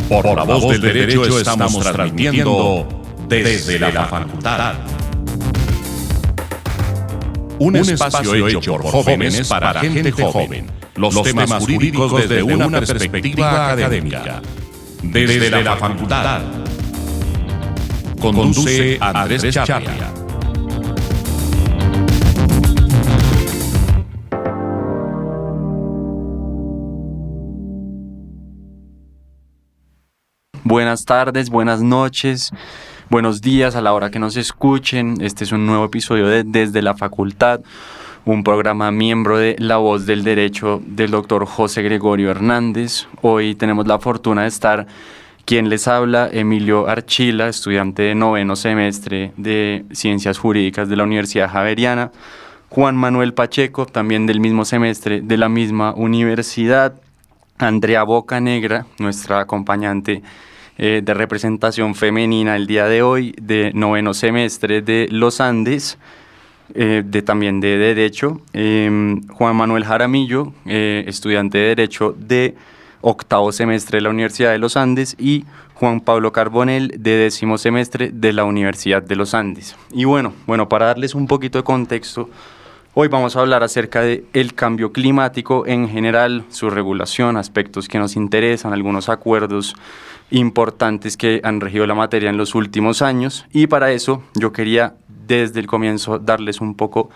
Por la voz del derecho estamos transmitiendo desde la facultad. Un espacio hecho por jóvenes para gente joven. Los temas jurídicos desde una perspectiva académica. Desde la facultad. Conduce Andrés Chapia. Buenas tardes, buenas noches, buenos días a la hora que nos escuchen. Este es un nuevo episodio de Desde la Facultad, un programa miembro de La Voz del Derecho del doctor José Gregorio Hernández. Hoy tenemos la fortuna de estar quien les habla, Emilio Archila, estudiante de 9º semestre de Ciencias Jurídicas de la Universidad Javeriana, Juan Manuel Pacheco, también del mismo semestre de la misma universidad, Andrea Bocanegra, nuestra acompañante de representación femenina el día de hoy, de 9º semestre de Los Andes, también de Derecho, Juan Manuel Jaramillo, estudiante de Derecho de 8º semestre de la Universidad de Los Andes, y Juan Pablo Carbonell, de 10º semestre de la Universidad de Los Andes. Y bueno, para darles un poquito de contexto, hoy vamos a hablar acerca del cambio climático en general, su regulación, aspectos que nos interesan, algunos acuerdos importantes que han regido la materia en los últimos años, y para eso yo quería desde el comienzo darles un poco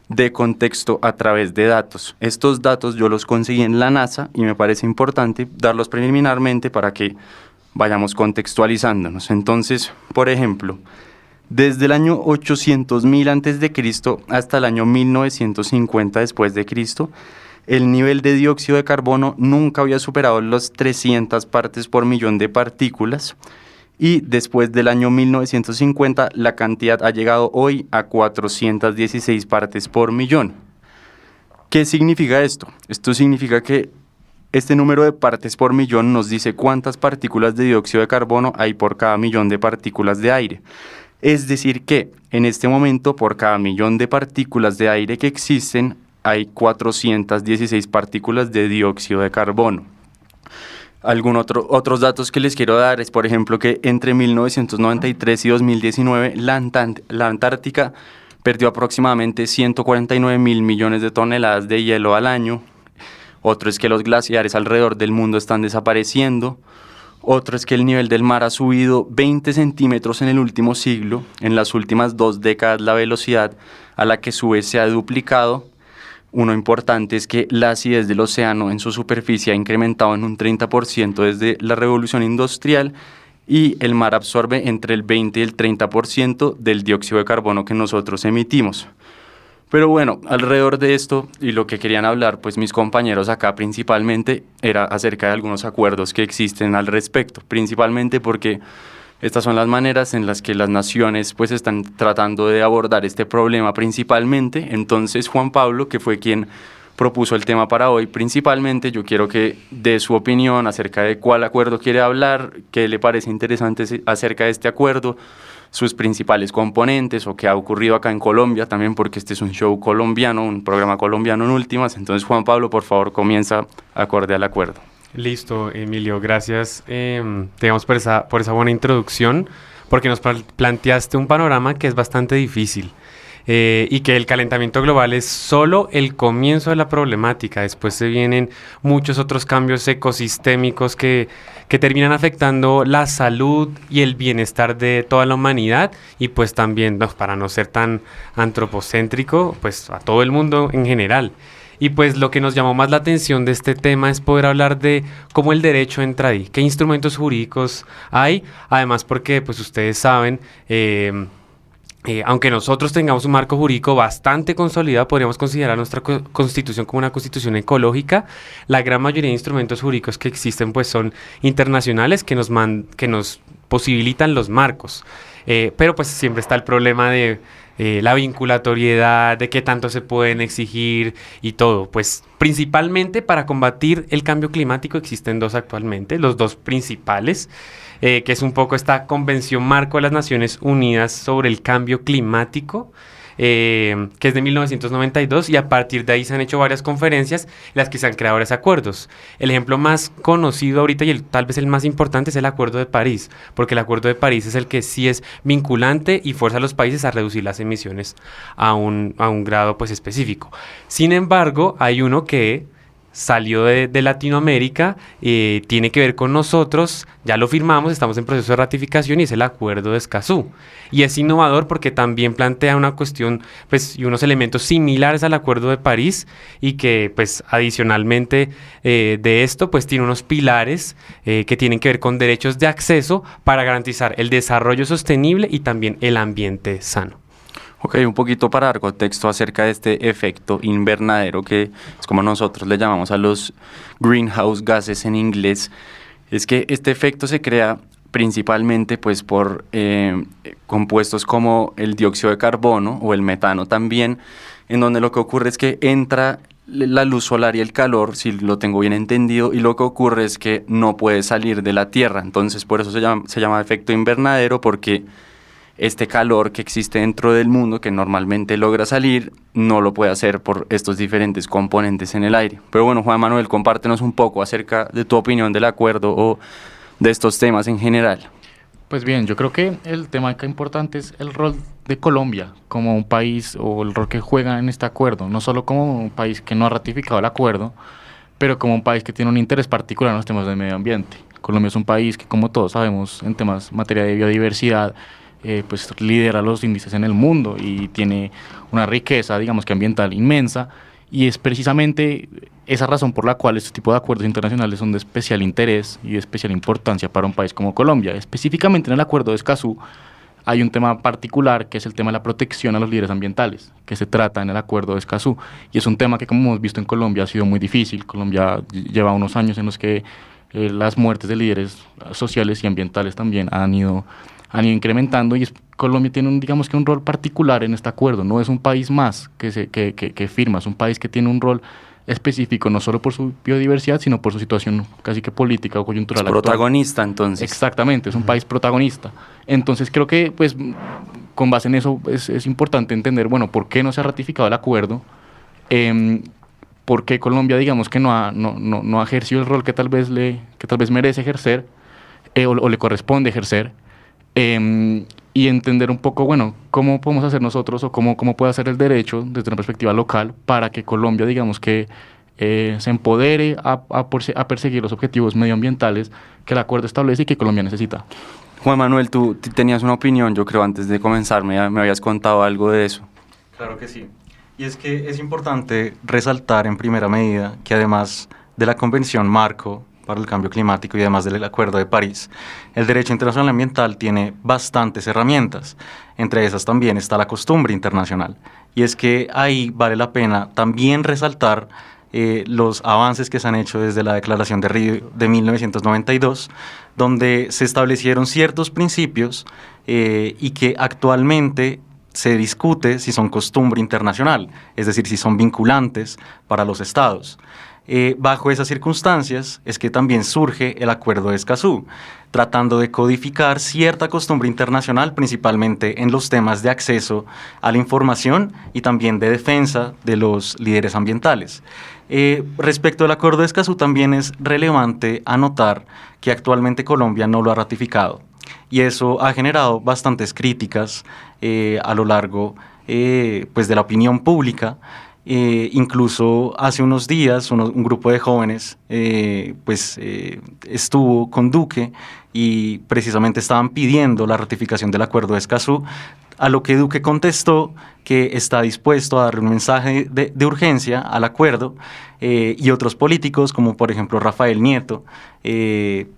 de contexto a través de datos. Estos datos yo los conseguí en la NASA y me parece importante darlos preliminarmente para que vayamos contextualizándonos. Entonces, por ejemplo, desde el año 800.000 a.C. hasta el año 1950 después de Cristo, el nivel de dióxido de carbono nunca había superado las 300 partes por millón de partículas, y después del año 1950 la cantidad ha llegado hoy a 416 partes por millón. ¿Qué significa esto? Esto significa que este número de partes por millón nos dice cuántas partículas de dióxido de carbono hay por cada millón de partículas de aire. Es decir que en este momento por cada millón de partículas de aire que existen hay 416 partículas de dióxido de carbono. Otros datos que les quiero dar es, por ejemplo, que entre 1993 y 2019 la Antártica perdió aproximadamente 149.000 millones de toneladas de hielo al año. Otro es que los glaciares alrededor del mundo están desapareciendo. Otro es que el nivel del mar ha subido 20 centímetros en el último siglo. En las últimas 2 décadas la velocidad a la que sube se ha duplicado. Uno importante es que la acidez del océano en su superficie ha incrementado en un 30% desde la revolución industrial, y el mar absorbe entre el 20 y el 30% del dióxido de carbono que nosotros emitimos. Pero bueno, alrededor de esto y lo que querían hablar pues mis compañeros acá principalmente era acerca de algunos acuerdos que existen al respecto, principalmente porque estas son las maneras en las que las naciones pues están tratando de abordar este problema principalmente. Entonces Juan Pablo, que fue quien propuso el tema para hoy, principalmente yo quiero que dé su opinión acerca de cuál acuerdo quiere hablar, qué le parece interesante acerca de este acuerdo, sus principales componentes o qué ha ocurrido acá en Colombia también, porque este es un show colombiano, un programa colombiano en últimas. Entonces Juan Pablo, por favor, comienza acorde al acuerdo. Listo, Emilio, gracias digamos por esa buena introducción, porque nos planteaste un panorama que es bastante difícil y que el calentamiento global es solo el comienzo de la problemática. Después se vienen muchos otros cambios ecosistémicos que terminan afectando la salud y el bienestar de toda la humanidad, y pues también, para no ser tan antropocéntrico, pues a todo el mundo en general. Y pues lo que nos llamó más la atención de este tema es poder hablar de cómo el derecho entra ahí, qué instrumentos jurídicos hay, además porque pues ustedes saben, aunque nosotros tengamos un marco jurídico bastante consolidado, podríamos considerar nuestra constitución como una constitución ecológica. La gran mayoría de instrumentos jurídicos que existen pues son internacionales que nos posibilitan los marcos, pero pues siempre está el problema de la vinculatoriedad, de qué tanto se pueden exigir y todo. Pues principalmente para combatir el cambio climático existen dos actualmente, los dos principales, que es un poco esta Convención Marco de las Naciones Unidas sobre el Cambio Climático, que es de 1992, y a partir de ahí se han hecho varias conferencias en las que se han creado varios acuerdos. El ejemplo más conocido ahorita y tal vez el más importante es el Acuerdo de París, porque el Acuerdo de París es el que sí es vinculante y fuerza a los países a reducir las emisiones a un grado pues específico. Sin embargo, hay uno que salió de Latinoamérica, tiene que ver con nosotros, ya lo firmamos, estamos en proceso de ratificación, y es el Acuerdo de Escazú. Y es innovador porque también plantea una cuestión pues, y unos elementos similares al Acuerdo de París, y que pues adicionalmente de esto pues tiene unos pilares que tienen que ver con derechos de acceso para garantizar el desarrollo sostenible y también el ambiente sano. Ok, un poquito para dar contexto acerca de este efecto invernadero, que es como nosotros le llamamos a los greenhouse gases en inglés. Es que este efecto se crea principalmente pues por compuestos como el dióxido de carbono o el metano también, en donde lo que ocurre es que entra la luz solar y el calor, si lo tengo bien entendido, y lo que ocurre es que no puede salir de la Tierra. Entonces por eso se llama efecto invernadero, porque este calor que existe dentro del mundo, que normalmente logra salir, no lo puede hacer por estos diferentes componentes en el aire. Pero bueno, Juan Manuel, compártenos un poco acerca de tu opinión del acuerdo o de estos temas en general. Pues bien, yo creo que el tema acá importante es el rol de Colombia como un país, o el rol que juega en este acuerdo, no solo como un país que no ha ratificado el acuerdo, pero como un país que tiene un interés particular en los temas del medio ambiente. Colombia es un país que, como todos sabemos, en temas materia de biodiversidad, pues lidera los índices en el mundo y tiene una riqueza, digamos que ambiental inmensa, y es precisamente esa razón por la cual este tipo de acuerdos internacionales son de especial interés y de especial importancia para un país como Colombia. Específicamente en el Acuerdo de Escazú hay un tema particular, que es el tema de la protección a los líderes ambientales, que se trata en el Acuerdo de Escazú, y es un tema que, como hemos visto en Colombia, ha sido muy difícil. Colombia lleva unos años en los que las muertes de líderes sociales y ambientales también han ido incrementando, y Colombia tiene digamos que un rol particular en este acuerdo. No es un país más que firma, es un país que tiene un rol específico, no solo por su biodiversidad, sino por su situación casi que política o coyuntural. Es protagonista, entonces. Exactamente, es un país protagonista. Entonces creo que pues con base en eso es importante entender, bueno, por qué no se ha ratificado el acuerdo, por qué Colombia, digamos que no ha ejercido el rol que tal vez merece ejercer, o le corresponde ejercer. Y entender un poco, bueno, cómo podemos hacer nosotros, o cómo puede hacer el derecho desde una perspectiva local, para que Colombia, digamos que se empodere a perseguir los objetivos medioambientales que el acuerdo establece y que Colombia necesita. Juan Manuel, tú tenías una opinión, yo creo, antes de comenzar, me habías contado algo de eso. Claro que sí. Y es que es importante resaltar en primera medida que, además de la Convención Marco para el Cambio Climático y además del Acuerdo de París, el derecho internacional ambiental tiene bastantes herramientas. Entre esas también está la costumbre internacional. Y es que ahí vale la pena también resaltar los avances que se han hecho desde la Declaración de Río de 1992, donde se establecieron ciertos principios y que actualmente se discute si son costumbre internacional, es decir, si son vinculantes para los estados. Bajo esas circunstancias es que también surge el Acuerdo de Escazú, tratando de codificar cierta costumbre internacional, principalmente en los temas de acceso a la información y también de defensa de los líderes ambientales. Respecto al Acuerdo de Escazú, también es relevante anotar que actualmente Colombia no lo ha ratificado, y eso ha generado bastantes críticas a lo largo pues de la opinión pública. Incluso hace unos días un grupo de jóvenes estuvo con Duque y precisamente estaban pidiendo la ratificación del Acuerdo de Escazú, a lo que Duque contestó que está dispuesto a darle un mensaje de urgencia al acuerdo, y otros políticos, como por ejemplo Rafael Nieto,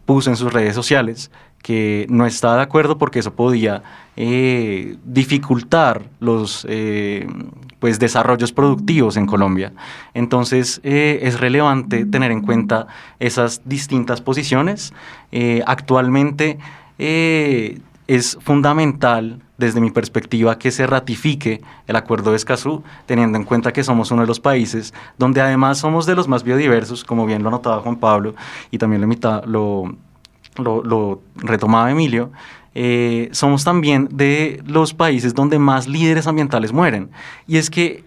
puso en sus redes sociales que no está de acuerdo porque eso podía dificultar los desarrollos productivos en Colombia. Entonces es relevante tener en cuenta esas distintas posiciones. Actualmente es fundamental, desde mi perspectiva, que se ratifique el Acuerdo de Escazú, teniendo en cuenta que somos uno de los países donde además somos de los más biodiversos, como bien lo anotaba Juan Pablo y también lo retomaba Emilio. somos también de los países donde más líderes ambientales mueren. Y es que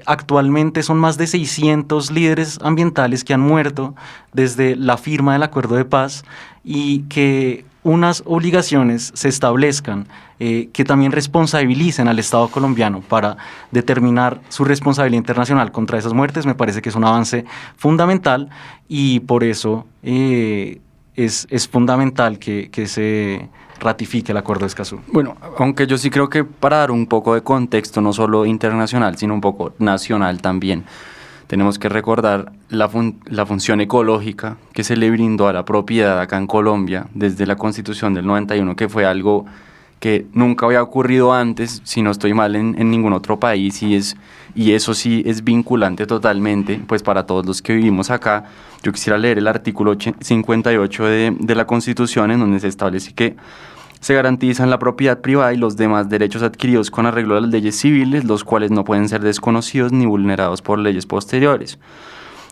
actualmente son más de 600 líderes ambientales que han muerto desde la firma del Acuerdo de Paz, y que unas obligaciones se establezcan que también responsabilicen al Estado colombiano para determinar su responsabilidad internacional contra esas muertes, me parece que es un avance fundamental, y por eso es fundamental que se ratifique el Acuerdo de Escazú. Bueno, aunque yo sí creo que para dar un poco de contexto, no solo internacional, sino un poco nacional también, tenemos que recordar la función ecológica que se le brindó a la propiedad acá en Colombia desde la Constitución del 91, que fue algo que nunca había ocurrido antes, si no estoy mal, en ningún otro país, y eso sí es vinculante totalmente pues para todos los que vivimos acá. Yo quisiera leer el artículo 58 de la Constitución, en donde se establece que se garantizan la propiedad privada y los demás derechos adquiridos con arreglo a las leyes civiles, los cuales no pueden ser desconocidos ni vulnerados por leyes posteriores.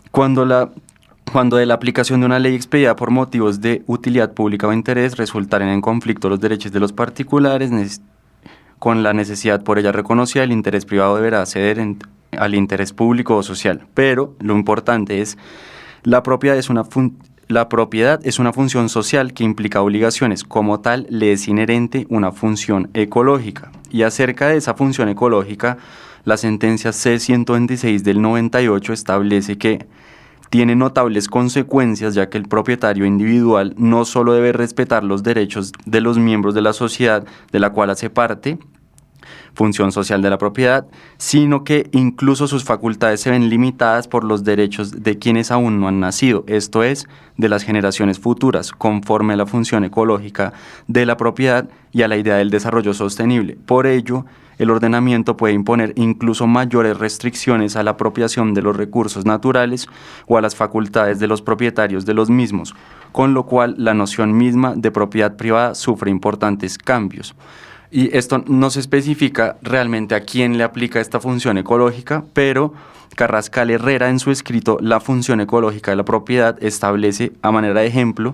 Cuando de la aplicación de una ley expedida por motivos de utilidad pública o interés resultaren en conflicto los derechos de los particulares con la necesidad por ella reconocida, el interés privado deberá ceder al interés público o social. Pero lo importante es, la propiedad es una función social que implica obligaciones. Como tal, le es inherente una función ecológica. Y acerca de esa función ecológica, la sentencia C-126 del 98 establece que tiene notables consecuencias, ya que el propietario individual no solo debe respetar los derechos de los miembros de la sociedad de la cual hace parte, función social de la propiedad, sino que incluso sus facultades se ven limitadas por los derechos de quienes aún no han nacido, esto es, de las generaciones futuras, conforme a la función ecológica de la propiedad y a la idea del desarrollo sostenible. Por ello, el ordenamiento puede imponer incluso mayores restricciones a la apropiación de los recursos naturales o a las facultades de los propietarios de los mismos, con lo cual la noción misma de propiedad privada sufre importantes cambios. Y esto no se especifica realmente a quién le aplica esta función ecológica, pero Carrascal Herrera, en su escrito La función ecológica de la propiedad, establece a manera de ejemplo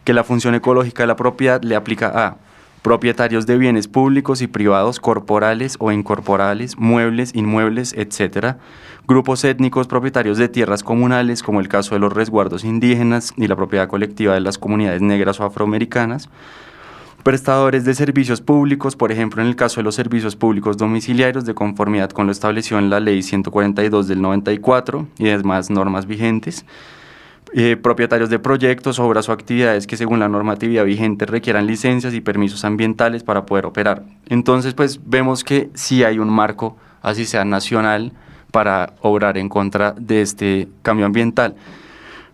que la función ecológica de la propiedad le aplica a propietarios de bienes públicos y privados, corporales o incorporales, muebles, inmuebles, etc. Grupos étnicos propietarios de tierras comunales, como el caso de los resguardos indígenas y la propiedad colectiva de las comunidades negras o afroamericanas. Prestadores de servicios públicos, por ejemplo, en el caso de los servicios públicos domiciliarios, de conformidad con lo establecido en la Ley 142 del 94 y demás normas vigentes. Propietarios de proyectos, obras o actividades que según la normatividad vigente requieran licencias y permisos ambientales para poder operar. Entonces, pues vemos que sí hay un marco, así sea nacional, para obrar en contra de este cambio ambiental.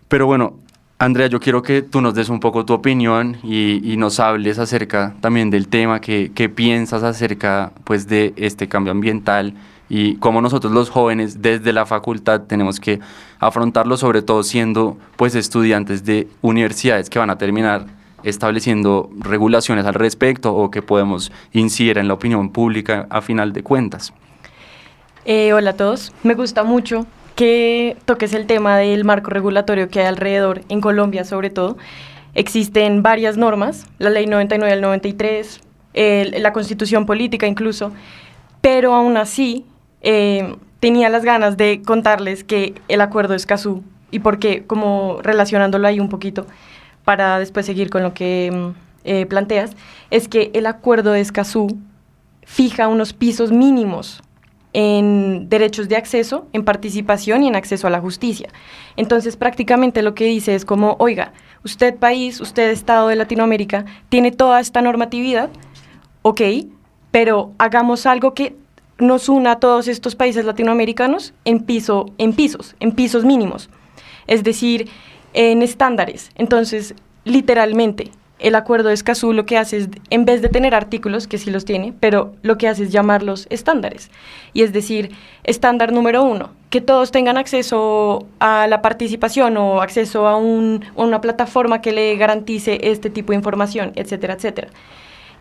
Pero bueno, Andrea, yo quiero que tú nos des un poco tu opinión y nos hables acerca también del tema, qué piensas acerca pues, de este cambio ambiental y cómo nosotros los jóvenes desde la facultad tenemos que afrontarlo, sobre todo siendo pues, estudiantes de universidades que van a terminar estableciendo regulaciones al respecto o que podemos incidir en la opinión pública a final de cuentas. Hola a todos, me gusta mucho que toques el tema del marco regulatorio que hay alrededor, en Colombia sobre todo. Existen varias normas, la Ley 99 del 93, la Constitución Política incluso, pero aún así tenía las ganas de contarles que el Acuerdo de Escazú, y por qué, como relacionándolo ahí un poquito, para después seguir con lo que planteas, es que el Acuerdo de Escazú fija unos pisos mínimos en derechos de acceso, en participación y en acceso a la justicia. Entonces, prácticamente lo que dice es como, oiga, usted país, usted Estado de Latinoamérica, tiene toda esta normatividad, ok, pero hagamos algo que nos una a todos estos países latinoamericanos en pisos mínimos, es decir, en estándares. Entonces, literalmente, el Acuerdo de Escazú lo que hace es, en vez de tener artículos, que sí los tiene, pero lo que hace es llamarlos estándares. Y es decir, estándar número 1, que todos tengan acceso a la participación o acceso a una plataforma que le garantice este tipo de información, etcétera, etcétera.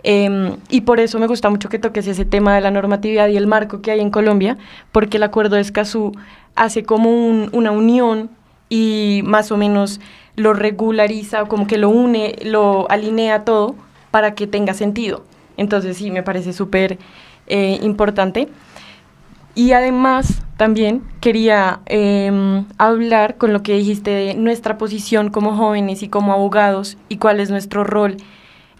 Y por eso me gusta mucho que toques ese tema de la normatividad y el marco que hay en Colombia, porque el Acuerdo de Escazú hace como una unión y más o menos lo regulariza, como que lo une, lo alinea todo para que tenga sentido. Entonces sí, me parece súper importante. Y además también quería hablar con lo que dijiste de nuestra posición como jóvenes y como abogados y cuál es nuestro rol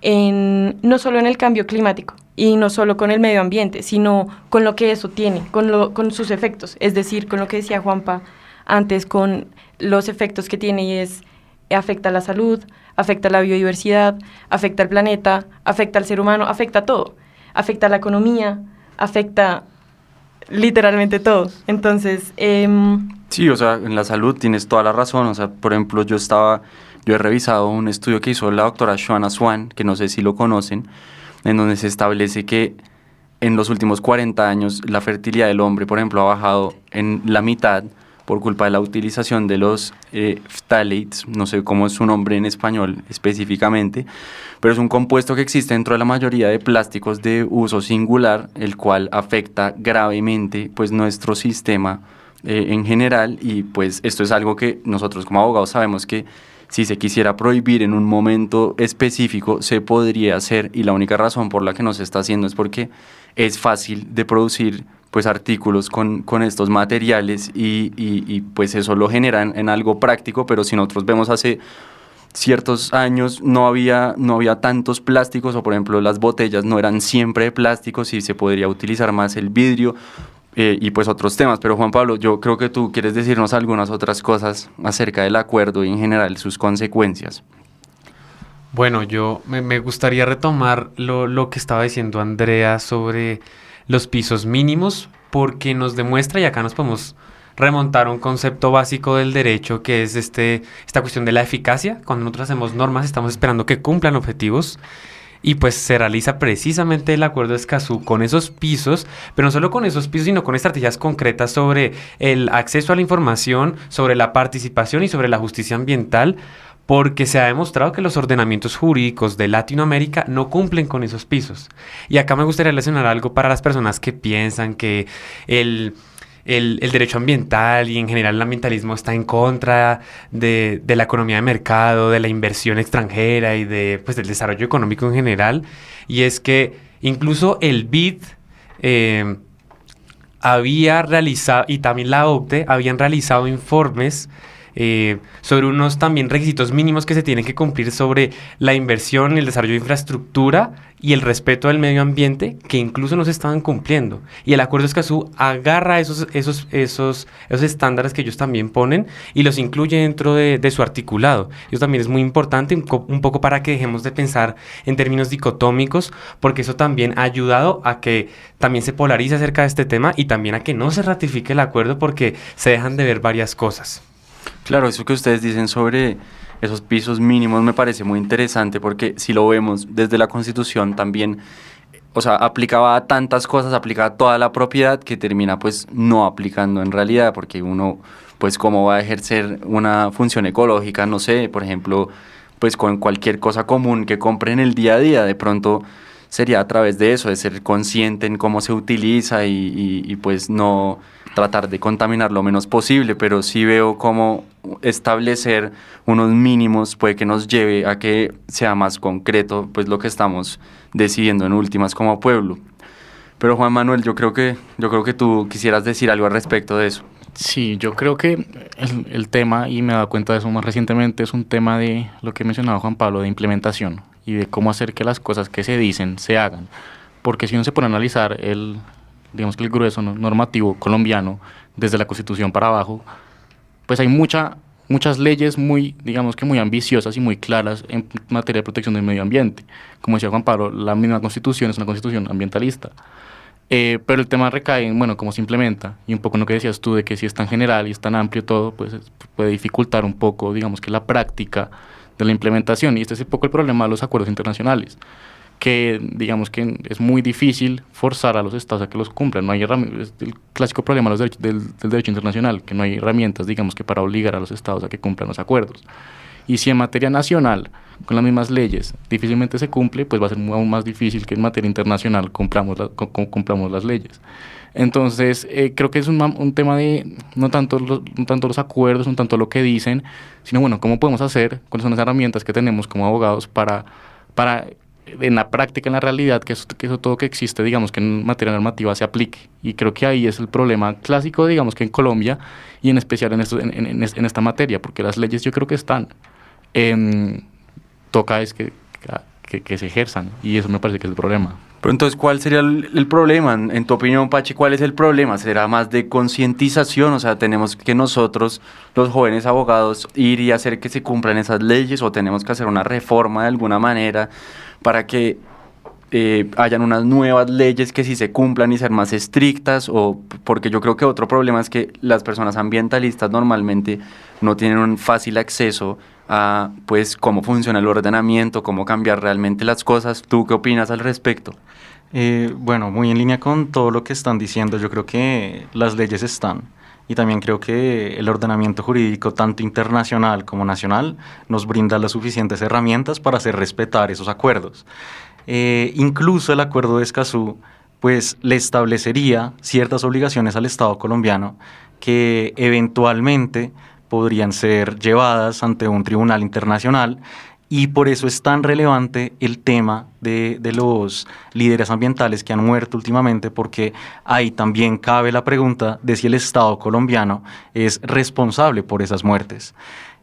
no solo en el cambio climático y no solo con el medio ambiente, sino con lo que eso tiene, con sus efectos, es decir, con lo que decía Juanpa antes, con los efectos que tiene y afecta a la salud, afecta a la biodiversidad, afecta al planeta, afecta al ser humano, afecta a todo, afecta a la economía, afecta literalmente todo. Entonces, sí, o sea, en la salud tienes toda la razón. O sea, por ejemplo, yo he revisado un estudio que hizo la doctora Joanna Swan, que no sé si lo conocen, en donde se establece que en los últimos 40 años la fertilidad del hombre, por ejemplo, ha bajado en la mitad por culpa de la utilización de los phthalates, no sé cómo es su nombre en español específicamente, pero es un compuesto que existe dentro de la mayoría de plásticos de uso singular, el cual afecta gravemente pues nuestro sistema en general, y pues esto es algo que nosotros como abogados sabemos que si se quisiera prohibir en un momento específico se podría hacer, y la única razón por la que no se está haciendo es porque es fácil de producir pues artículos con estos materiales y pues eso lo genera en algo práctico, pero si nosotros vemos hace ciertos años no había tantos plásticos, o por ejemplo las botellas no eran siempre de plásticos y se podría utilizar más el vidrio y pues otros temas. Pero Juan Pablo, yo creo que tú quieres decirnos algunas otras cosas acerca del acuerdo y en general sus consecuencias. Bueno, me gustaría retomar lo que estaba diciendo Andrea sobre los pisos mínimos, porque nos demuestra, y acá nos podemos remontar a un concepto básico del derecho, que es esta cuestión de la eficacia. Cuando nosotros hacemos normas estamos esperando que cumplan objetivos, y pues se realiza precisamente el acuerdo de Escazú con esos pisos, pero no solo con esos pisos, sino con estrategias concretas sobre el acceso a la información, sobre la participación y sobre la justicia ambiental, porque se ha demostrado que los ordenamientos jurídicos de Latinoamérica no cumplen con esos pisos. Y acá me gustaría relacionar algo para las personas que piensan que el derecho ambiental y en general el ambientalismo está en contra de la economía de mercado, de la inversión extranjera y del desarrollo económico en general. Y es que incluso el BID había realizado, y también la OCDE, habían realizado informes sobre unos también requisitos mínimos que se tienen que cumplir sobre la inversión, el desarrollo de infraestructura y el respeto del medio ambiente, que incluso no se estaban cumpliendo. Y el Acuerdo de Escazú agarra esos estándares que ellos también ponen y los incluye dentro de su articulado. Eso también es muy importante, un poco para que dejemos de pensar en términos dicotómicos, porque eso también ha ayudado a que también se polarice acerca de este tema y también a que no se ratifique el acuerdo, porque se dejan de ver varias cosas. Claro, eso que ustedes dicen sobre esos pisos mínimos me parece muy interesante, porque si lo vemos desde la Constitución también, o sea, aplicaba a tantas cosas, aplicaba a toda la propiedad, que termina pues no aplicando en realidad, porque uno pues cómo va a ejercer una función ecológica, no sé, por ejemplo, pues con cualquier cosa común que compre en el día a día, de pronto sería a través de eso, de ser consciente en cómo se utiliza y pues no tratar de contaminar lo menos posible, pero sí veo cómo establecer unos mínimos puede que nos lleve a que sea más concreto pues lo que estamos decidiendo en últimas como pueblo. Pero Juan Manuel, yo creo que tú quisieras decir algo al respecto de eso. Sí, yo creo que el tema, y me he dado cuenta de eso más recientemente, es un tema de lo que mencionaba Juan Pablo, de implementación y de cómo hacer que las cosas que se dicen se hagan. Porque si uno se pone a analizar digamos que el grueso normativo colombiano, desde la Constitución para abajo, pues hay muchas leyes digamos que muy ambiciosas y muy claras en materia de protección del medio ambiente. Como decía Juan Pablo, la misma Constitución es una Constitución ambientalista. Pero el tema recae en, bueno, cómo se implementa, y un poco en lo que decías tú, de que si es tan general y es tan amplio todo, pues puede dificultar un poco, digamos que la práctica de la implementación. Y este es un poco el problema de los acuerdos internacionales, que digamos que es muy difícil forzar a los estados a que los cumplan. No hay es el clásico problema del derecho internacional, que no hay herramientas, digamos que para obligar a los estados a que cumplan los acuerdos. Y si en materia nacional, con las mismas leyes, difícilmente se cumple, pues va a ser aún más difícil que en materia internacional cumplamos las leyes. Entonces, creo que es un tema de no tanto los acuerdos, no tanto lo que dicen, sino bueno, cómo podemos hacer, cuáles son las herramientas que tenemos como abogados para en la práctica, en la realidad, que eso todo que existe, digamos, que en materia normativa se aplique. Y creo que ahí es el problema clásico, digamos, que en Colombia, y en especial en esta materia, porque las leyes yo creo que están. Toca es que se ejerzan, y eso me parece que es el problema. Pero entonces, ¿cuál sería el problema? En tu opinión, Pachi, ¿cuál es el problema? ¿Será más de concientización? O sea, ¿tenemos que nosotros, los jóvenes abogados, ir y hacer que se cumplan esas leyes, o tenemos que hacer una reforma de alguna manera para que hayan unas nuevas leyes que sí se cumplan y ser más estrictas? O porque yo creo que otro problema es que las personas ambientalistas normalmente no tienen un fácil acceso a pues cómo funciona el ordenamiento, cómo cambiar realmente las cosas. ¿Tú qué opinas al respecto? Bueno, muy en línea con todo lo que están diciendo, yo creo que las leyes están, y también creo que el ordenamiento jurídico, tanto internacional como nacional, nos brinda las suficientes herramientas para hacer respetar esos acuerdos. Incluso el acuerdo de Escazú pues le establecería ciertas obligaciones al Estado colombiano que eventualmente podrían ser llevadas ante un tribunal internacional, y por eso es tan relevante el tema de los líderes ambientales que han muerto últimamente, porque ahí también cabe la pregunta de si el Estado colombiano es responsable por esas muertes.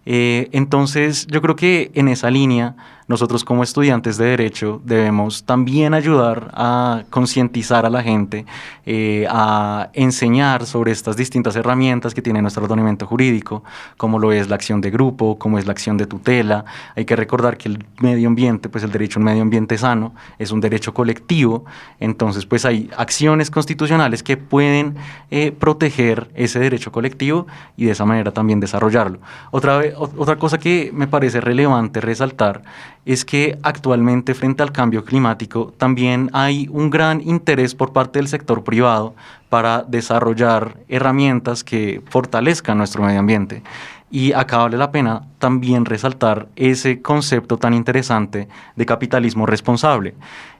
Entonces yo creo que en esa línea nosotros como estudiantes de Derecho debemos también ayudar a concientizar a la gente, a enseñar sobre estas distintas herramientas que tiene nuestro ordenamiento jurídico, como lo es la acción de grupo, como es la acción de tutela. Hay que recordar que el medio ambiente, pues el derecho a un medio ambiente sano es un derecho colectivo, entonces pues hay acciones constitucionales que pueden proteger ese derecho colectivo y de esa manera también desarrollarlo. Otra cosa que me parece relevante resaltar es que actualmente frente al cambio climático también hay un gran interés por parte del sector privado para desarrollar herramientas que fortalezcan nuestro medio ambiente. Y acá vale la pena también resaltar ese concepto tan interesante de capitalismo responsable.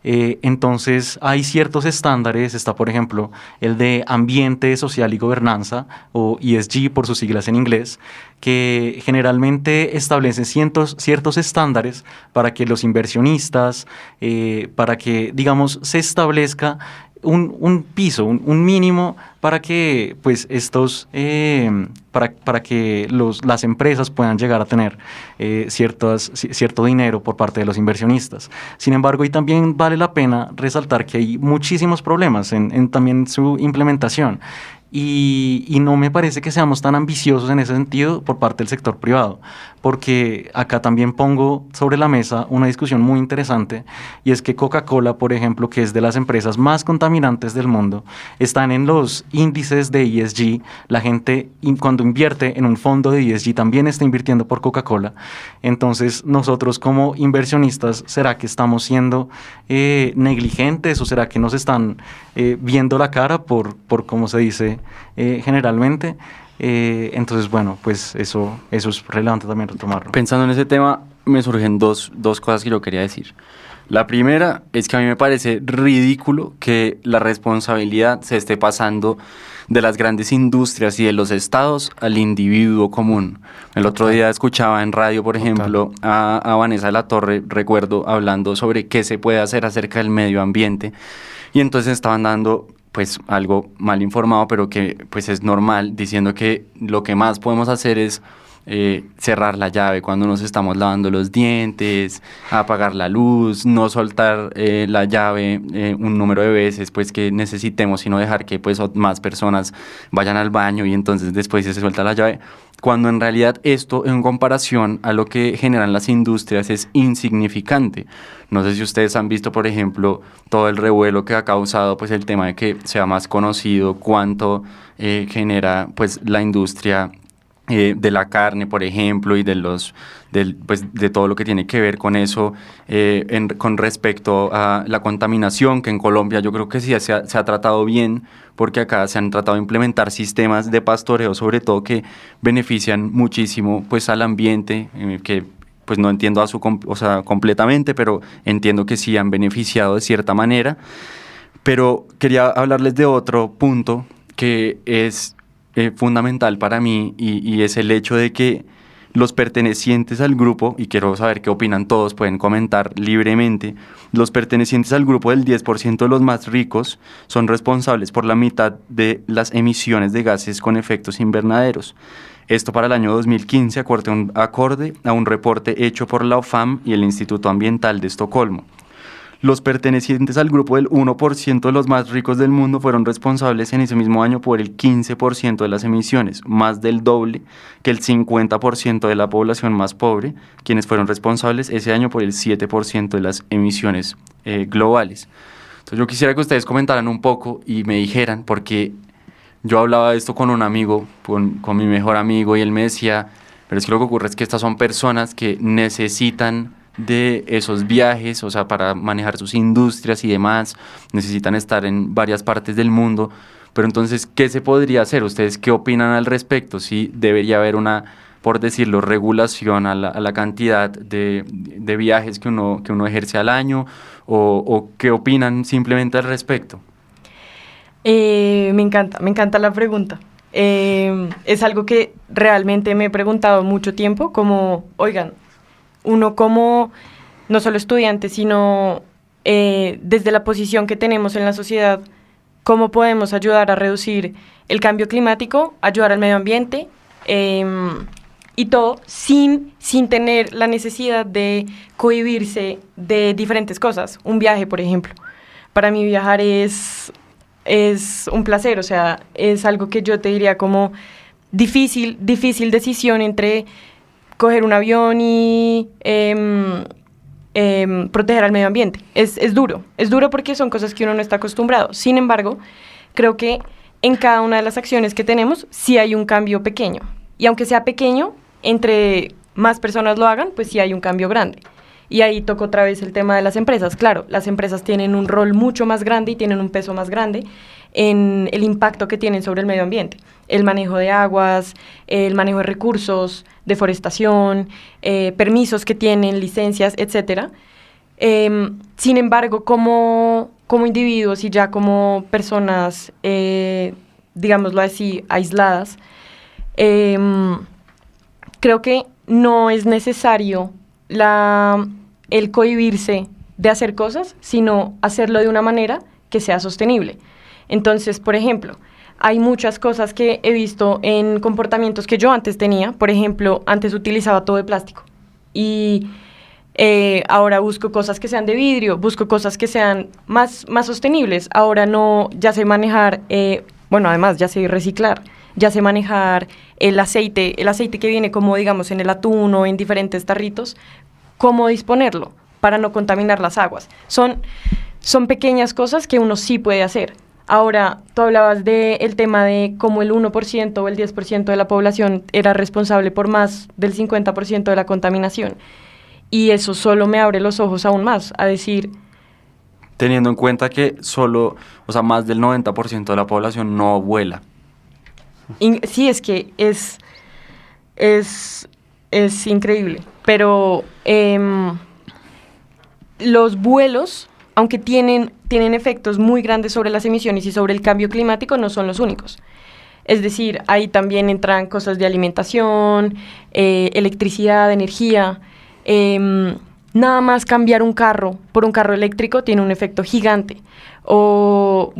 Entonces hay ciertos estándares, está por ejemplo el de ambiente, social y gobernanza, o ESG por sus siglas en inglés, que generalmente establecen ciertos estándares para que los inversionistas, para que digamos se establezca un piso, un mínimo para que pues para que las empresas puedan llegar a tener cierto dinero por parte de los inversionistas. Sin embargo, y también vale la pena resaltar que hay muchísimos problemas en también su implementación. Y no me parece que seamos tan ambiciosos en ese sentido por parte del sector privado, porque acá también pongo sobre la mesa una discusión muy interesante, y es que Coca-Cola, por ejemplo, que es de las empresas más contaminantes del mundo, están en los índices de ESG. La gente cuando invierte en un fondo de ESG también está invirtiendo por Coca-Cola. Entonces nosotros como inversionistas, ¿será que estamos siendo negligentes, o será que nos están viendo la cara por como se dice generalmente? Entonces, bueno, pues eso es relevante también retomarlo. Pensando en ese tema, me surgen dos cosas que yo quería decir. La primera es que a mí me parece ridículo que la responsabilidad se esté pasando de las grandes industrias y de los estados al individuo común. El otro día escuchaba en radio, por ejemplo, a Vanessa de la Torre, recuerdo, hablando sobre qué se puede hacer acerca del medio ambiente, y entonces estaban dando pues algo mal informado, pero que pues es normal, diciendo que lo que más podemos hacer es cerrar la llave cuando nos estamos lavando los dientes, apagar la luz, no soltar la llave un número de veces pues que necesitemos, sino dejar que pues más personas vayan al baño y entonces después se suelta la llave, cuando en realidad esto en comparación a lo que generan las industrias es insignificante. No sé si ustedes han visto, por ejemplo, todo el revuelo que ha causado pues el tema de que sea más conocido cuánto genera pues la industria de la carne, por ejemplo, y de todo lo que tiene que ver con eso, con respecto a la contaminación, que en Colombia yo creo que sí se ha tratado bien, porque acá se han tratado de implementar sistemas de pastoreo, sobre todo que benefician muchísimo pues al ambiente, que pues no entiendo completamente, pero entiendo que sí han beneficiado de cierta manera. Pero quería hablarles de otro punto que es fundamental para mí, y es el hecho de que Los pertenecientes al grupo, y quiero saber qué opinan todos, pueden comentar libremente, los pertenecientes al grupo del 10% de los más ricos son responsables por la mitad de las emisiones de gases con efectos invernaderos. Esto para el año 2015, acorde a un reporte hecho por la OFAM y el Instituto Ambiental de Estocolmo. Los pertenecientes al grupo del 1% de los más ricos del mundo fueron responsables en ese mismo año por el 15% de las emisiones, más del doble que el 50% de la población más pobre, quienes fueron responsables ese año por el 7% de las emisiones globales. Entonces yo quisiera que ustedes comentaran un poco y me dijeran, porque yo hablaba de esto con un amigo, con mi mejor amigo, y él me decía, pero es que lo que ocurre es que estas son personas que necesitan de esos viajes, o sea, para manejar sus industrias y demás, necesitan estar en varias partes del mundo, pero entonces, ¿qué se podría hacer? ¿Ustedes qué opinan al respecto? ¿Sí debería haber una, por decirlo, regulación a la cantidad de viajes que uno ejerce al año? ¿O qué opinan simplemente al respecto? Me encanta la pregunta. Es algo que realmente me he preguntado mucho tiempo, como, oigan, uno como no solo estudiante, sino desde la posición que tenemos en la sociedad, cómo podemos ayudar a reducir el cambio climático, ayudar al medio ambiente, y todo sin tener la necesidad de cohibirse de diferentes cosas. Un viaje, por ejemplo. Para mí viajar es un placer, o sea, es algo que yo te diría como difícil decisión entre coger un avión y proteger al medio ambiente. Es duro porque son cosas que uno no está acostumbrado. Sin embargo, creo que en cada una de las acciones que tenemos sí hay un cambio pequeño. Y aunque sea pequeño, entre más personas lo hagan, pues sí hay un cambio grande. Y ahí toco otra vez el tema de las empresas. Claro, las empresas tienen un rol mucho más grande y tienen un peso más grande en el impacto que tienen sobre el medio ambiente. El manejo de aguas, el manejo de recursos, deforestación, permisos que tienen, licencias, etcétera. Sin embargo, como individuos y ya como personas, digámoslo así, aisladas, creo que no es necesario el cohibirse de hacer cosas, sino hacerlo de una manera que sea sostenible. Entonces, por ejemplo, hay muchas cosas que he visto en comportamientos que yo antes tenía. Por ejemplo, antes utilizaba todo de plástico y ahora busco cosas que sean de vidrio, busco cosas que sean más sostenibles. Ahora ya sé manejar, además ya sé reciclar, ya sé manejar el aceite que viene como, digamos, en el atún o en diferentes tarritos, cómo disponerlo para no contaminar las aguas. Son pequeñas cosas que uno sí puede hacer. Ahora, tú hablabas del tema de cómo el 1% o el 10% de la población era responsable por más del 50% de la contaminación. Y eso solo me abre los ojos aún más, a decir... Teniendo en cuenta que más del 90% de la población no vuela. Sí, es que es increíble. Pero los vuelos, aunque tienen efectos muy grandes sobre las emisiones y sobre el cambio climático, no son los únicos. Es decir, ahí también entran cosas de alimentación, electricidad, energía. Nada más cambiar un carro por un carro eléctrico tiene un efecto gigante. Todo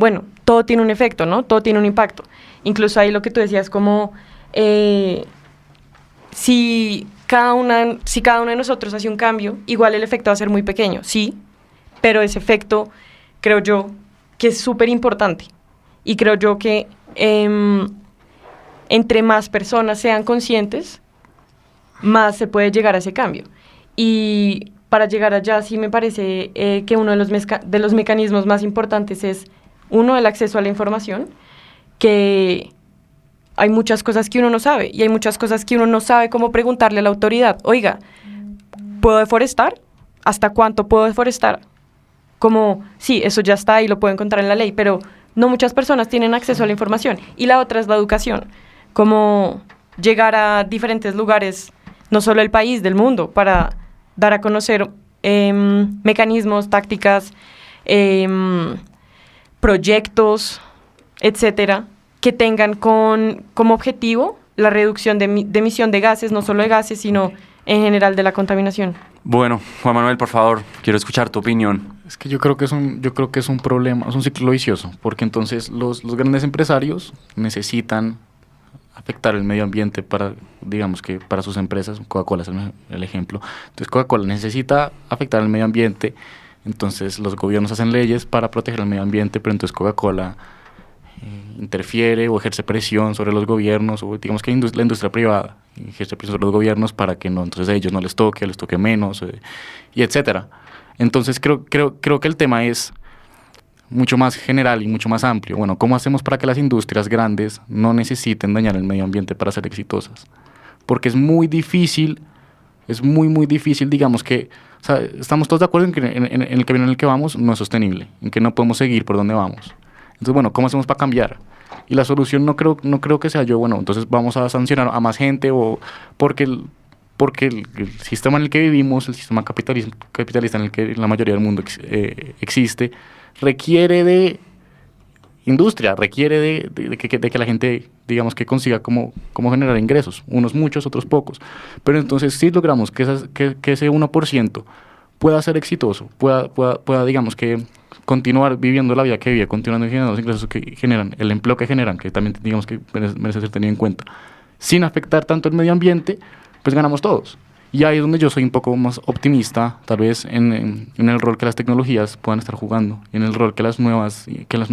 tiene un efecto, ¿no? Todo tiene un impacto. Incluso ahí lo que tú decías, como si cada uno de nosotros hace un cambio, igual el efecto va a ser muy pequeño, sí, pero ese efecto, creo yo, que es súper importante. Y creo yo que entre más personas sean conscientes, más se puede llegar a ese cambio. Y para llegar allá, sí me parece que uno de los mecanismos más importantes es, uno, el acceso a la información, que hay muchas cosas que uno no sabe, y hay muchas cosas que uno no sabe cómo preguntarle a la autoridad. Oiga, ¿puedo deforestar? ¿Hasta cuánto puedo deforestar? Como, sí, eso ya está y lo puedo encontrar en la ley, pero no muchas personas tienen acceso a la información. Y la otra es la educación, como llegar a diferentes lugares, no solo del país, del mundo, para dar a conocer mecanismos, tácticas, proyectos, etcétera, que tengan como objetivo la reducción de emisión de gases, no solo de gases, sino en general de la contaminación. Bueno, Juan Manuel, por favor, quiero escuchar tu opinión. Es que yo creo que es un problema, es un ciclo vicioso, porque entonces los grandes empresarios necesitan afectar el medio ambiente para, digamos que para sus empresas. Coca-Cola es el ejemplo. Entonces Coca-Cola necesita afectar el medio ambiente, entonces los gobiernos hacen leyes para proteger el medio ambiente, pero entonces Coca-Cola interfiere o ejerce presión sobre los gobiernos, o digamos que la industria privada ejerce presión sobre los gobiernos para que no, entonces a ellos no les toque menos, y etcétera. Entonces creo que el tema es mucho más general y mucho más amplio. Bueno, ¿cómo hacemos para que las industrias grandes no necesiten dañar el medio ambiente para ser exitosas? Porque es muy difícil, muy difícil, digamos que, o sea, estamos todos de acuerdo en que en el camino en el que vamos no es sostenible, en que no podemos seguir por donde vamos. Entonces, bueno, ¿cómo hacemos para cambiar? Y la solución no creo que sea bueno, entonces vamos a sancionar a más gente, o porque el sistema en el que vivimos, el sistema capitalista en el que la mayoría del mundo existe, requiere de industria, requiere de que la gente, digamos, que consiga cómo generar ingresos, unos muchos, otros pocos. Pero entonces si logramos que ese 1% pueda ser exitoso, pueda digamos que continuar viviendo la vida que vive, continuando generando los ingresos que generan, el empleo que generan, que también digamos que merece ser tenido en cuenta, sin afectar tanto el medio ambiente, pues ganamos todos. Y ahí es donde yo soy un poco más optimista, tal vez en el rol que las tecnologías puedan estar jugando, en el rol que las nuevas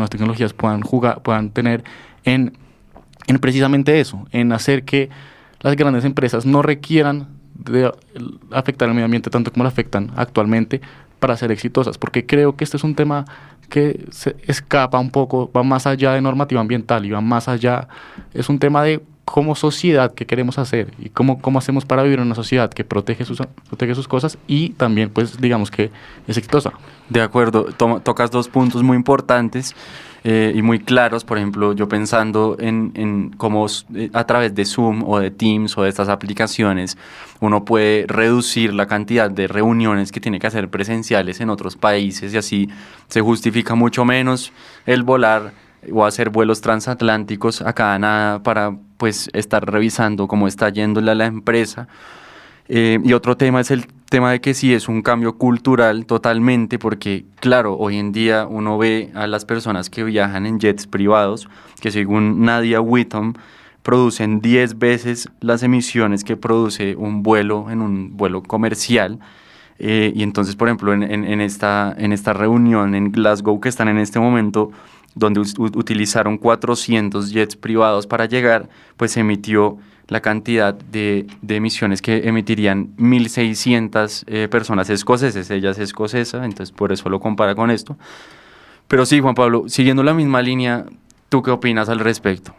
tecnologías puedan tener en precisamente eso, en hacer que las grandes empresas no requieran de afectar el medio ambiente tanto como lo afectan actualmente para ser exitosas, porque creo que este es un tema que se escapa un poco, va más allá de normativa ambiental y va más allá, es un tema de como sociedad qué queremos hacer y cómo hacemos para vivir en una sociedad que protege sus cosas y también pues digamos que es exitosa. De acuerdo, tocas dos puntos muy importantes y muy claros. Por ejemplo, yo pensando en cómo a través de Zoom o de Teams o de estas aplicaciones uno puede reducir la cantidad de reuniones que tiene que hacer presenciales en otros países, y así se justifica mucho menos el volar o hacer vuelos transatlánticos a cada nada para pues estar revisando cómo está yéndole a la empresa. Y otro tema es el tema de que sí es un cambio cultural totalmente, porque claro, hoy en día uno ve a las personas que viajan en jets privados, que según Nadia Whittom producen 10 veces las emisiones que produce un vuelo en un vuelo comercial. Y entonces, por ejemplo, en esta reunión en Glasgow que están en este momento, donde utilizaron 400 jets privados para llegar, pues se emitió la cantidad de emisiones que emitirían 1.600 personas escoceses. Ella es escocesa, entonces por eso lo compara con esto. Pero sí, Juan Pablo, siguiendo la misma línea, ¿tú qué opinas al respecto?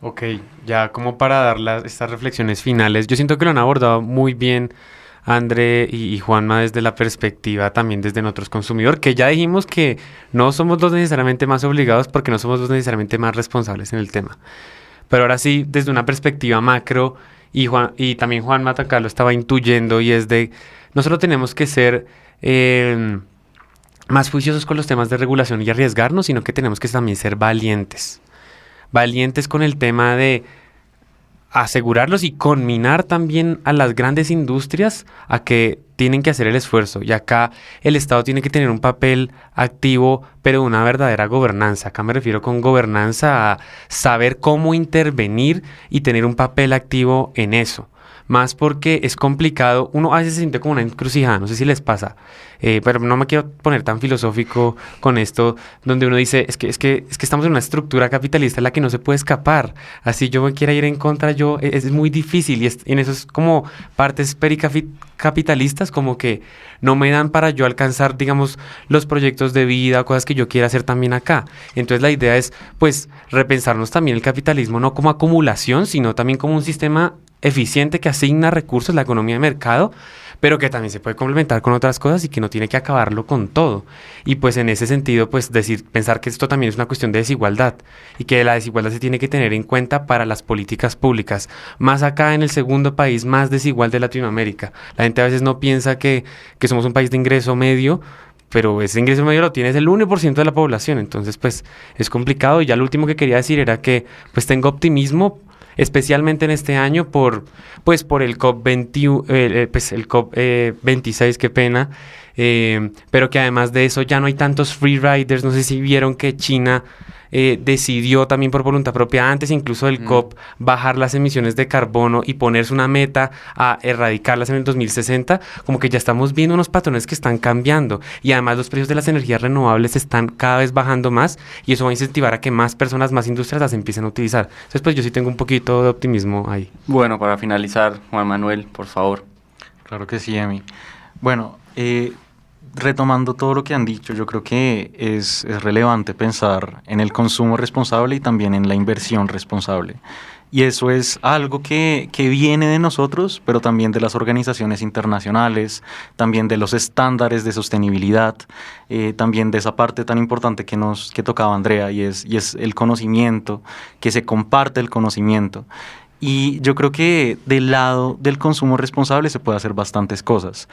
Ok, ya como para dar estas reflexiones finales, yo siento que lo han abordado muy bien André y Juanma desde la perspectiva también desde nosotros consumidor, que ya dijimos que no somos los necesariamente más obligados porque no somos los necesariamente más responsables en el tema. Pero ahora sí, desde una perspectiva macro, y también Juanma acá lo estaba intuyendo, y es de, nosotros tenemos que ser más juiciosos con los temas de regulación y arriesgarnos, sino que tenemos que también ser valientes. Valientes con el tema de asegurarlos y conminar también a las grandes industrias a que tienen que hacer el esfuerzo, y acá el Estado tiene que tener un papel activo, pero una verdadera gobernanza. Acá me refiero con gobernanza a saber cómo intervenir y tener un papel activo en eso. Más porque es complicado, uno a veces se siente como una encrucijada, no sé si les pasa, pero no me quiero poner tan filosófico con esto, donde uno dice, es que estamos en una estructura capitalista en la que no se puede escapar, así yo me quiera ir en contra, es muy difícil, y en eso es como partes pericapitalistas, como que no me dan para yo alcanzar, digamos, los proyectos de vida, cosas que yo quiera hacer también acá. Entonces la idea es, pues, repensarnos también el capitalismo, no como acumulación, sino también como un sistema eficiente que asigna recursos, la economía de mercado, pero que también se puede complementar con otras cosas y que no tiene que acabarlo con todo. Y pues en ese sentido, pues pensar que esto también es una cuestión de desigualdad, y que la desigualdad se tiene que tener en cuenta para las políticas públicas, más acá en el segundo país más desigual de Latinoamérica. La gente a veces no piensa que somos un país de ingreso medio, pero ese ingreso medio lo tiene el 1% de la población, entonces pues es complicado. Y ya lo último que quería decir era que pues tengo optimismo especialmente en este año por el COP26, qué pena, pero que además de eso ya no hay tantos free riders. No sé si vieron que China decidió también por voluntad propia, antes incluso del COP, bajar las emisiones de carbono y ponerse una meta a erradicarlas en el 2060, como que ya estamos viendo unos patrones que están cambiando, y además los precios de las energías renovables están cada vez bajando más, y eso va a incentivar a que más personas, más industrias las empiecen a utilizar. Entonces pues yo sí tengo un poquito de optimismo ahí. Bueno, para finalizar, Juan Manuel, por favor. Claro que sí, Emi. Bueno, retomando todo lo que han dicho, yo creo que es relevante pensar en el consumo responsable y también en la inversión responsable. Y eso es algo que viene de nosotros, pero también de las organizaciones internacionales, también de los estándares de sostenibilidad, también de esa parte tan importante que tocaba Andrea, y es el conocimiento, que se comparte el conocimiento. Y yo creo que del lado del consumo responsable se puede hacer bastantes cosas.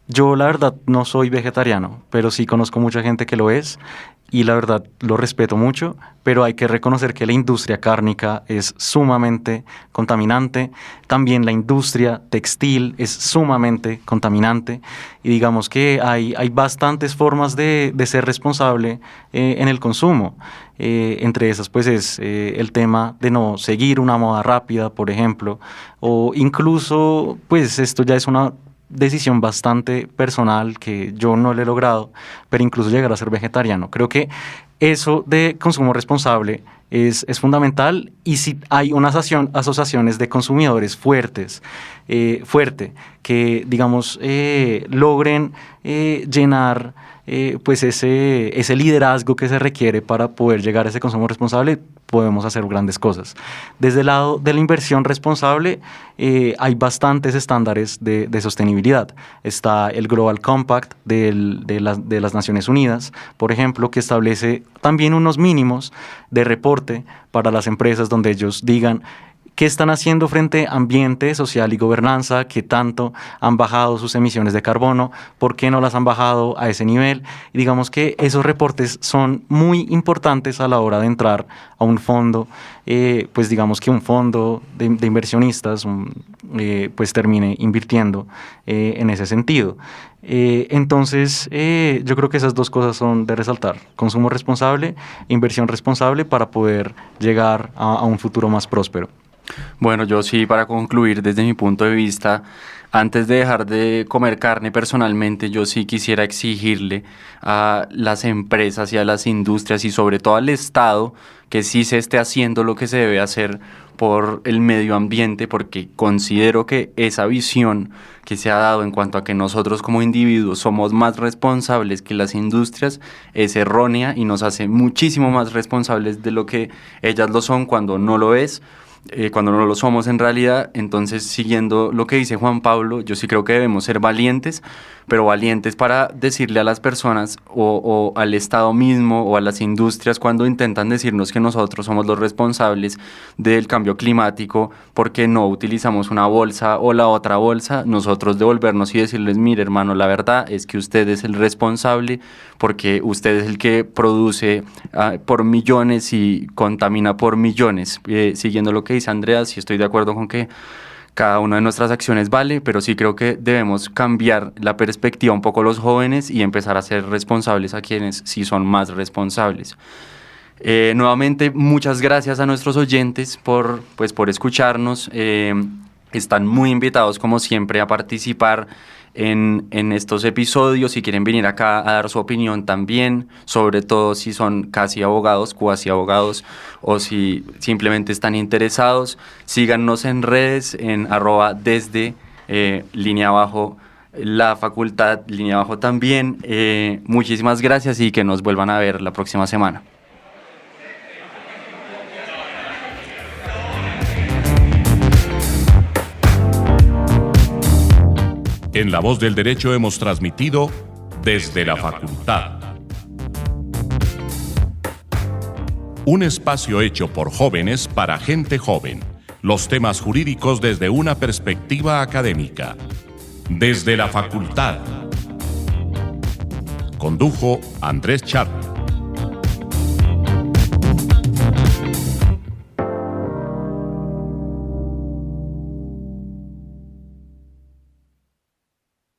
Yo la verdad no soy vegetariano, pero sí conozco mucha gente que lo es, y la verdad lo respeto mucho, pero hay que reconocer que la industria cárnica es sumamente contaminante, también la industria textil es sumamente contaminante, y digamos que hay bastantes formas de ser responsable en el consumo. Entre esas pues es el tema de no seguir una moda rápida, por ejemplo, o incluso pues esto ya es una decisión bastante personal que yo no le he logrado, pero incluso llegar a ser vegetariano. Creo que eso de consumo responsable es fundamental, y si hay unas asociaciones de consumidores fuerte, que digamos logren llenar pues ese liderazgo que se requiere para poder llegar a ese consumo responsable, podemos hacer grandes cosas. Desde el lado de la inversión responsable, hay bastantes estándares de sostenibilidad. Está el Global Compact de las Naciones Unidas, por ejemplo, que establece también unos mínimos de reporte para las empresas, donde ellos digan qué están haciendo frente a ambiente, social y gobernanza, qué tanto han bajado sus emisiones de carbono, por qué no las han bajado a ese nivel. Y digamos que esos reportes son muy importantes a la hora de entrar a un fondo, pues digamos que un fondo de inversionistas pues termine invirtiendo en ese sentido. Entonces yo creo que esas dos cosas son de resaltar: consumo responsable, inversión responsable, para poder llegar a un futuro más próspero. Bueno, yo sí, para concluir, desde mi punto de vista, antes de dejar de comer carne personalmente, yo sí quisiera exigirle a las empresas y a las industrias, y sobre todo al Estado, que sí se esté haciendo lo que se debe hacer por el medio ambiente, porque considero que esa visión que se ha dado en cuanto a que nosotros como individuos somos más responsables que las industrias es errónea, y nos hace muchísimo más responsables de lo que ellas lo son cuando no lo es. Cuando no lo somos en realidad. Entonces, siguiendo lo que dice Juan Pablo, yo sí creo que debemos ser valientes, pero valientes para decirle a las personas o al Estado mismo o a las industrias, cuando intentan decirnos que nosotros somos los responsables del cambio climático porque no utilizamos una bolsa o la otra bolsa, nosotros devolvernos y decirles: mire, hermano, la verdad es que usted es el responsable porque usted es el que produce por millones y contamina por millones. Siguiendo lo que dice Andrea, sí estoy de acuerdo con que cada una de nuestras acciones vale, pero sí creo que debemos cambiar la perspectiva un poco los jóvenes y empezar a ser responsables a quienes sí son más responsables. Nuevamente, muchas gracias a nuestros oyentes por escucharnos. Están muy invitados, como siempre, a participar en estos episodios. Si quieren venir acá a dar su opinión también, sobre todo si son casi abogados, cuasi abogados, o si simplemente están interesados, síganos en redes en @desde _la facultad _ también. Muchísimas gracias y que nos vuelvan a ver la próxima semana. En La Voz del Derecho hemos transmitido Desde la Facultad, un espacio hecho por jóvenes para gente joven. Los temas jurídicos desde una perspectiva académica. Desde la Facultad. Condujo Andrés Charri.